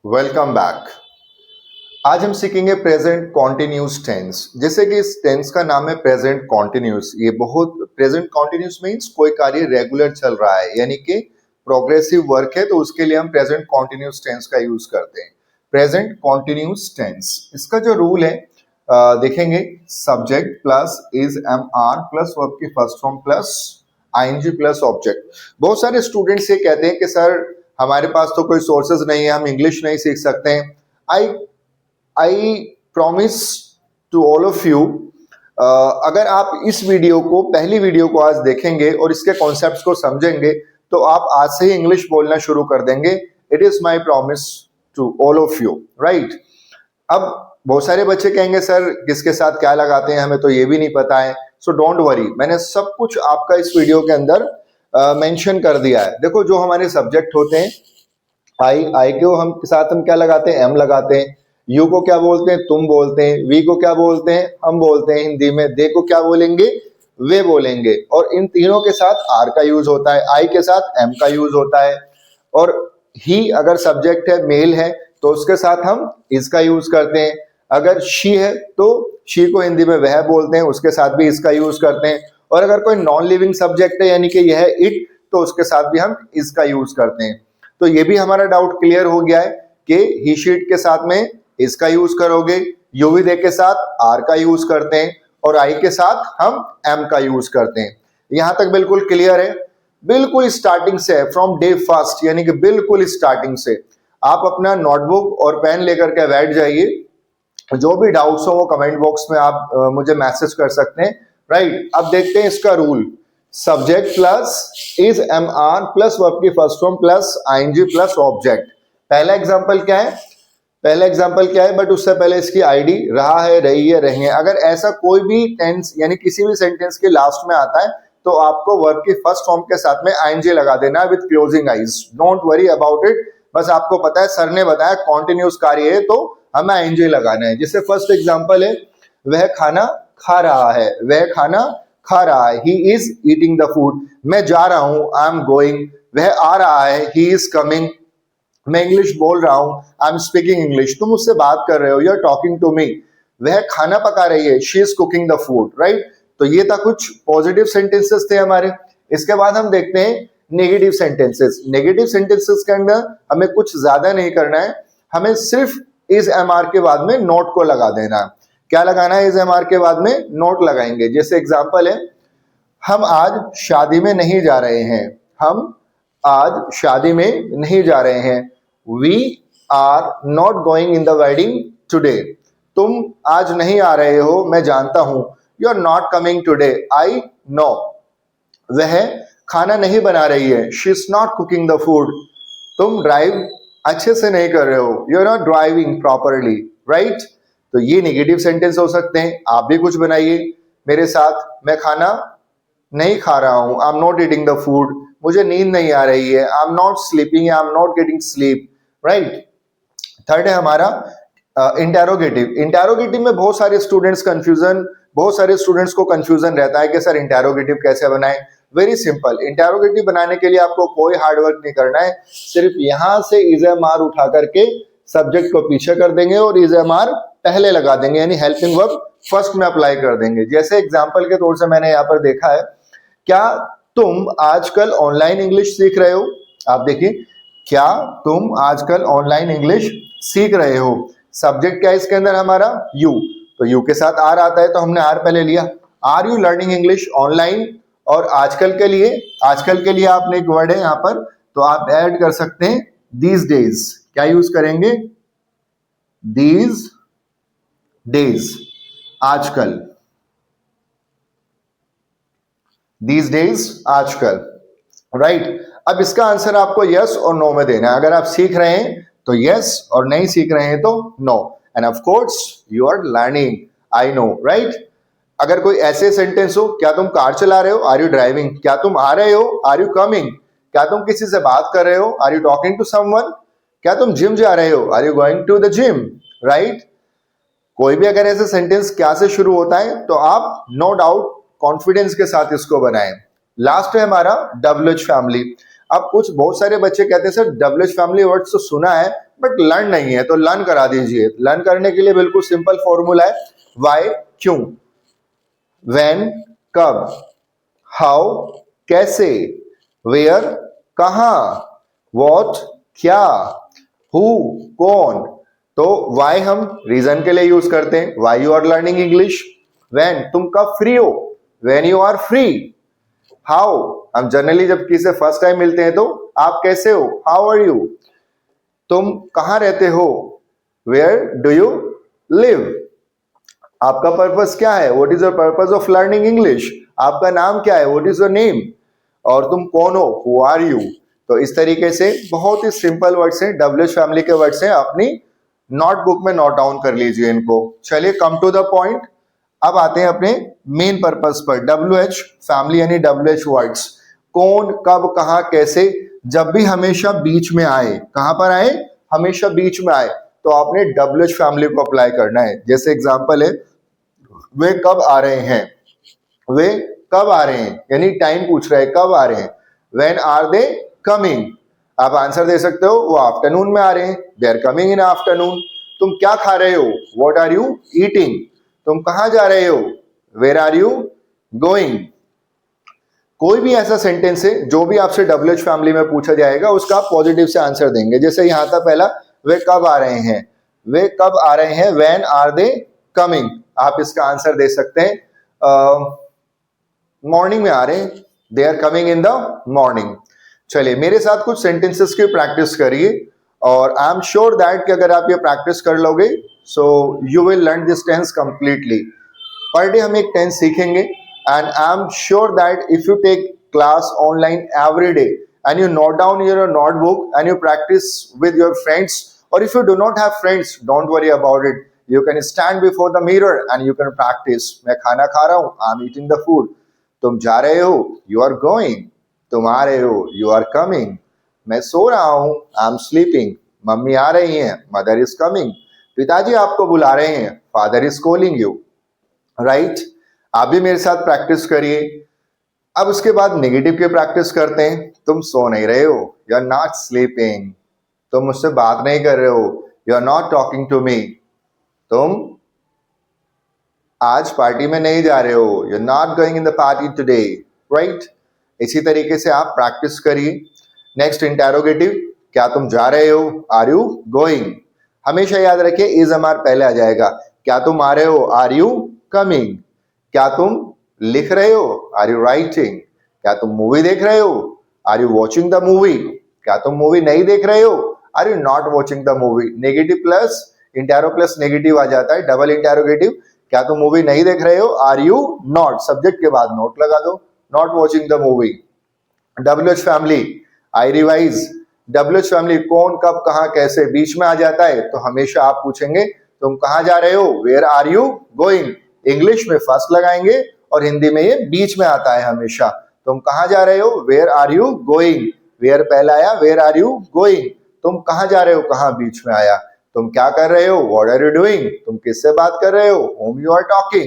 Welcome back. आज हम सीखेंगे प्रेजेंट कॉन्टिन्यूस टेंस। जैसे कि इस टेंस का नाम है प्रेजेंट कॉन्टिन्यूस। ये बहुत प्रेजेंट कॉन्टिन्यूस मीन्स कोई कार्य रेगुलर चल रहा है, यानी कि प्रोग्रेसिव वर्क है, तो उसके लिए हम प्रेजेंट कॉन्टिन्यूस टेंस का यूज करते हैं। प्रेजेंट कॉन्टिन्यूस टेंस, इसका जो रूल है देखेंगे, subject plus is am are plus verb की first form plus ING plus object. बहुत सारे स्टूडेंट्स ये कहते हैं कि सर हमारे पास तो कोई सोर्सेज नहीं है, हम इंग्लिश नहीं सीख सकते हैं। I promise to all of you, अगर आप इस वीडियो को, पहली वीडियो को आज देखेंगे और इसके कॉन्सेप्ट्स को समझेंगे तो आप आज से ही इंग्लिश बोलना शुरू कर देंगे। It is my promise to all of you, right. अब बहुत सारे बच्चे कहेंगे सर किसके साथ क्या लगाते हैं, हमें तो ये भी नहीं पता है। सो डोंट वरी, मैंने सब कुछ आपका इस वीडियो के अंदर मेंशन कर दिया है। देखो, जो हमारे सब्जेक्ट होते हैं, आई को हम साथ हम क्या लगाते हैं, एम लगाते हैं। यू को क्या बोलते हैं, तुम बोलते हैं। वी को क्या बोलते हैं, हम बोलते हैं हिंदी में। दे को क्या बोलेंगे, वे बोलेंगे। और इन तीनों के साथ आर का यूज होता है, आई के साथ एम का यूज होता है। और ही अगर सब्जेक्ट है, मेल है, तो उसके साथ हम इसका यूज करते हैं। अगर शी है तो शी को हिंदी में वह बोलते हैं, उसके साथ भी इसका यूज करते हैं। और अगर कोई नॉन लिविंग सब्जेक्ट है, यानी कि यह है इट, तो उसके साथ भी हम इसका यूज करते हैं। तो ये भी हमारा डाउट क्लियर हो गया है कि ही शीट के साथ में इसका यूज करोगे, यू वी दे के साथ आर का यूज करते हैं, और आई के साथ हम एम का यूज करते हैं। यहां तक बिल्कुल क्लियर है। बिल्कुल स्टार्टिंग से, फ्रॉम डे फर्स्ट, यानी कि बिल्कुल स्टार्टिंग से आप अपना नोटबुक और पेन लेकर के बैठ जाइए। जो भी डाउट्स हो वो कमेंट बॉक्स में आप मुझे मैसेज कर सकते हैं, राइट। अब देखते हैं इसका rule. Subject plus is am are plus verb की first form plus ING plus object. पहला एग्जांपल क्या है, बट उससे पहले इसकी आईडी रहा है, रही है, रहेंगे। अगर ऐसा कोई भी टेंस यानी किसी भी सेंटेंस के लास्ट में आता है तो आपको वर्ब की फर्स्ट फॉर्म के साथ में आईएनजी लगा देना with closing eyes. Don't worry about it. बस आपको पता है, सर ने बताया कॉन्टिन्यूस कार्य है तो हमें आईएनजी लगाना है। जैसे फर्स्ट एग्जांपल है, वह खाना खा रहा है, वह खाना खा रहा है। He is eating the food. मैं जा रहा हूं, आई एम गोइंग। वह आ रहा है, ही इज कमिंग। मैं इंग्लिश बोल रहा हूं, आई एम स्पीकिंग इंग्लिश। तुम मुझसे बात कर रहे हो, you are talking to me. वह खाना पका रही है, she is cooking the food, right. तो ये था कुछ पॉजिटिव सेंटेंसेस थे हमारे। इसके बाद हम देखते हैं नेगेटिव सेंटेंसेस। नेगेटिव सेंटेंसेस के अंदर हमें कुछ ज्यादा नहीं करना है, हमें सिर्फ इज एम आर के बाद में नोट को लगा देना है। क्या लगाना है, इज एम आर के बाद में नोट लगाएंगे। जैसे एग्जांपल है, हम आज शादी में नहीं जा रहे हैं। हम आज शादी में नहीं जा रहे हैं। We are not going in the wedding today. तुम आज नहीं आ रहे हो, मैं जानता हूं। You are not coming today, I know. वह खाना नहीं बना रही है, she is not cooking the food. तुम ड्राइव अच्छे से नहीं कर रहे हो, you are not driving properly, right. तो ये नेगेटिव सेंटेंस हो सकते हैं। आप भी कुछ बनाइए मेरे साथ। मैं खाना नहीं खा रहा हूं, I am not eating the food. मुझे नींद नहीं आ रही है, I am not sleeping, I am not getting sleep, right. Third है हमारा इंटेरोगेटिव। इंटेरोगेटिव में बहुत सारे स्टूडेंट्स को कंफ्यूजन रहता है कि सर इंटेरोगेटिव कैसे बनाएं। Very simple. इंटेरोगेटिव बनाने के लिए आपको कोई हार्डवर्क नहीं करना है, सिर्फ यहां से इज एम आर उठा करके सब्जेक्ट को पीछे कर देंगे और इज एम आर पहले लगा देंगे, यानी हेल्पिंग वर्ब फर्स्ट में अप्लाई कर देंगे। जैसे एग्जांपल के तौर से मैंने यहाँ पर देखा है, क्या तुम आजकल ऑनलाइन इंग्लिश सीख रहे हो। आप देखिए, क्या तुम आजकल ऑनलाइन इंग्लिश सीख रहे हो। सब्जेक्ट क्या है इसके अंदर हमारा, यू। तो यू के साथ आर आता है तो हमने आर पहले लिया। Are you learning English online. और आजकल के लिए आपने एक वर्ड है यहां पर, तो आप ऐड कर सकते हैं दीज डेज। क्या यूज करेंगे, दीज डेज, आजकल। दीज डेज, आजकल, राइट। अब इसका आंसर आपको यस और नो में देना है। अगर आप सीख रहे हैं तो यस, और नहीं सीख रहे हैं तो no. And of course you are learning, I know, right. अगर कोई ऐसे सेंटेंस हो, क्या तुम कार चला रहे हो, आर यू ड्राइविंग। क्या तुम आ रहे हो, आर यू कमिंग। क्या तुम किसी से बात कर रहे हो, are you talking to someone. क्या तुम जिम जा रहे हो, are you going to the gym, right. कोई भी अगर ऐसे सेंटेंस क्या से शुरू होता है तो आप नो डाउट कॉन्फिडेंस के साथ इसको बनाएं। लास्ट है हमारा डब्ल्यूएच फैमिली। अब कुछ बहुत सारे बच्चे कहते हैं सर डब्ल्यूएच फैमिली वर्ड तो सुना है बट लर्न नहीं है, तो लर्न करा दीजिए। लर्न करने के लिए बिल्कुल सिंपल फॉर्मूला है, वाई क्यों, व्हेन कब, हाउ कैसे, वेयर कहाँ, व्हाट क्या, हु कौन। तो वाई हम रीजन के लिए यूज करते हैं, why you are learning English, when तुम कब फ्री हो, when you are free, how हम जनरली जब किसी से फर्स्ट टाइम मिलते हैं तो आप कैसे हो, हाउ आर यू, तुम कहाँ रहते हो, वेयर डू यू लिव, आपका पर्पस क्या है, what is your purpose of learning English, आपका नाम क्या है, व्हाट इज योर नेम, और तुम कौन हो, हु आर यू। तो इस तरीके से बहुत ही सिंपल वर्ड्स हैं, डब्ल्यूएच फैमिली के वर्ड्स हैं, अपनी नोटबुक में नोट डाउन कर लीजिए इनको। चलिए कम टू द पॉइंट, अब आते हैं अपने मेन पर्पस पर। डब्ल्यूएच फैमिली यानी डब्ल्यूएच वर्ड्स, कौन कब कहाँ कैसे, जब भी हमेशा बीच में आए, कहां पर आए, हमेशा बीच में आए, तो आपने डब्ल्यूएच फैमिली को अप्लाई करना है। जैसे एग्जांपल है, वे कब आ रहे हैं, वे कब आ रहे हैं यानी टाइम पूछ रहे हैं, कब आ रहे हैं। व्हेन आर दे कमिंग, आप आंसर दे सकते हो वो आफ्टरनून में आ रहे हैं, they are coming in afternoon. तुम क्या खा रहे हो, व्हाट आर यू ईटिंग, तुम कहां जा रहे हो, वेयर आर यू गोइंग। कोई भी ऐसा सेंटेंस है जो भी आपसे डब्ल्यूएच फैमिली में पूछा जाएगा उसका आप पॉजिटिव से आंसर देंगे। जैसे यहां था पहला, वे कब आ रहे हैं, वे कब आ रहे हैं, व्हेन आर दे कमिंग, आप इसका आंसर दे सकते हैं मॉर्निंग में आ रहे हैं, they are coming in the morning. चलिए मेरे साथ कुछ सेंटेंसेस की प्रैक्टिस करिए, और आई एम श्योर दैट कि अगर आप ये प्रैक्टिस कर लोगे so you will learn this tense completely. Per day हम एक टेंस सीखेंगे, and I am sure that if you take class online every day and you note down in your notebook and you practice with your friends, or if you do not have friends, don't worry about it, you can stand before the mirror and you can practice। मैं खाना खा रहा हूँ, I'm eating the food। तुम जा रहे हो, you are going। तुम आ रहे हो, you are coming। मैं सो रहा हूँ, I'm sleeping। मम्मी आ रही हैं, mother is coming। पिताजी आपको बुला रहे हैं, father is calling you। Right, आप भी मेरे साथ प्रैक्टिस करिए। अब उसके बाद नेगेटिव की प्रैक्टिस करते हैं। तुम सो नहीं रहे हो, यू आर नॉट स्लीपिंग। तुम मुझसे बात नहीं कर रहे हो, you are not talking to me. तुम आज पार्टी में नहीं जा रहे हो, you are not going in the party today. Right, इसी तरीके से आप प्रैक्टिस करिए। नेक्स्ट इंटेरोगेटिव, क्या तुम जा रहे हो, आर यू गोइंग। हमेशा याद रखिए इज एम आर पहले आ जाएगा। क्या तुम आ रहे हो, आर यू कमिंग। क्या तुम लिख रहे हो, आर यू राइटिंग। क्या तुम मूवी देख रहे हो, are you watching the movie. क्या तुम मूवी नहीं देख रहे हो, are you not watching the movie. Negative plus interro plus negative आ जाता है, डबल इंटेरोगेटिव। क्या तुम मूवी नहीं देख रहे हो, आर यू नॉट, सब्जेक्ट के बाद नोट लगा दो, not watching the movie. WH family, I revise. WH family कौन कब कहां कैसे बीच में आ जाता है, तो हमेशा आप पूछेंगे तुम कहां जा रहे हो, where are you going. English में फर्स्ट लगाएंगे और हिंदी में ये बीच में आता है हमेशा। तुम कहां जा रहे हो, where are you going. Where पहला आया, वेयर आर यू गोइंग। तुम कहां जा रहे हो, कहां बीच में आया। तुम क्या कर रहे हो, व्हाट आर यू डूइंग। तुम किससे बात कर रहे हो, whom you are talking।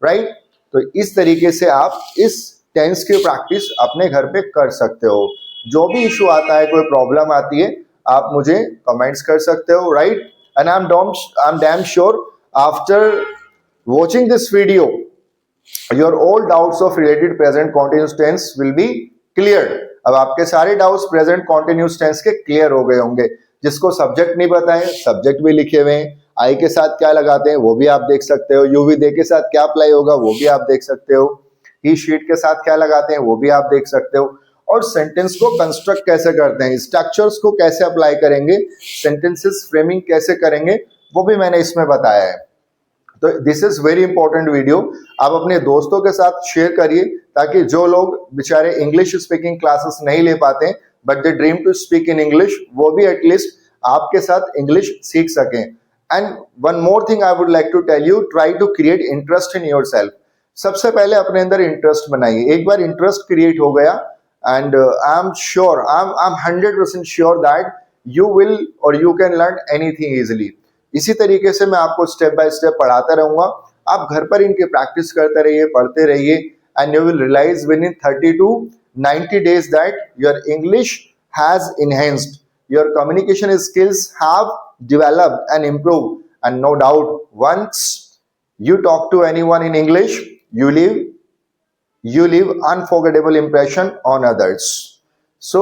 Right, तो इस तरीके से आप इस टेंस की प्रैक्टिस अपने घर पे कर सकते हो। जो भी इशू आता है, कोई प्रॉब्लम आती है, आप मुझे कमेंट्स कर सकते हो। Right, and I am damn sure after watching this video your all doubts of related present continuous tense will be cleared। अब आपके सारे डाउट्स प्रेजेंट कॉन्टिन्यूस टेंस के क्लियर हो गए होंगे। जिसको सब्जेक्ट नहीं पता है, सब्जेक्ट भी लिखे हुए हैं, आई के साथ क्या लगाते हैं वो भी आप देख सकते हो, यूवी दे के साथ क्या अप्लाई होगा वो भी आप देख सकते हो, ही शीट के साथ क्या लगाते हैं वो भी आप देख सकते हो, और सेंटेंस को कंस्ट्रक्ट कैसे करते हैं, स्ट्रक्चर्स को कैसे अप्लाई करेंगे, सेंटेंसेस फ्रेमिंग कैसे करेंगे, वो भी मैंने इसमें बताया है। तो this is very important video, आप अपने दोस्तों के साथ शेयर करिए, ताकि जो लोग बेचारे इंग्लिश स्पीकिंग क्लासेस नहीं ले पाते but they dream to speak in English, वो भी एटलीस्ट आपके साथ इंग्लिश सीख सकें। And one more thing I would like to tell you, try to create interest in yourself. सबसे पहले अपने अंदर इंटरेस्ट बनाइए। एक बार इंटरेस्ट क्रिएट हो गया, and I am sure, I am 100% sure that you will और you can learn anything easily. इसी तरीके से मैं आपको स्टेप बाय स्टेप पढ़ाता रहूंगा। आप घर पर इनकी प्रैक्टिस करते रहिए, पढ़ते रहिए, and you will realize within 30 to 90 days that your English has enhanced. your communication skills have developed and improved, and no doubt once you talk to anyone in English, you leave unforgettable impression on others. So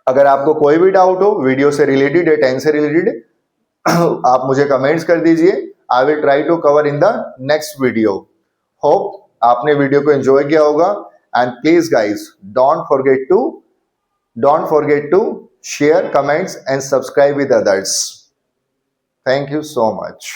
अगर आपको कोई भी doubt हो video से related या tense से related, आप मुझे कमेंट्स कर दीजिए. I will try to cover in the next video. Hope आपने वीडियो को एंजॉय किया होगा. And please guys don't forget to share, comments and subscribe with others. Thank you so much.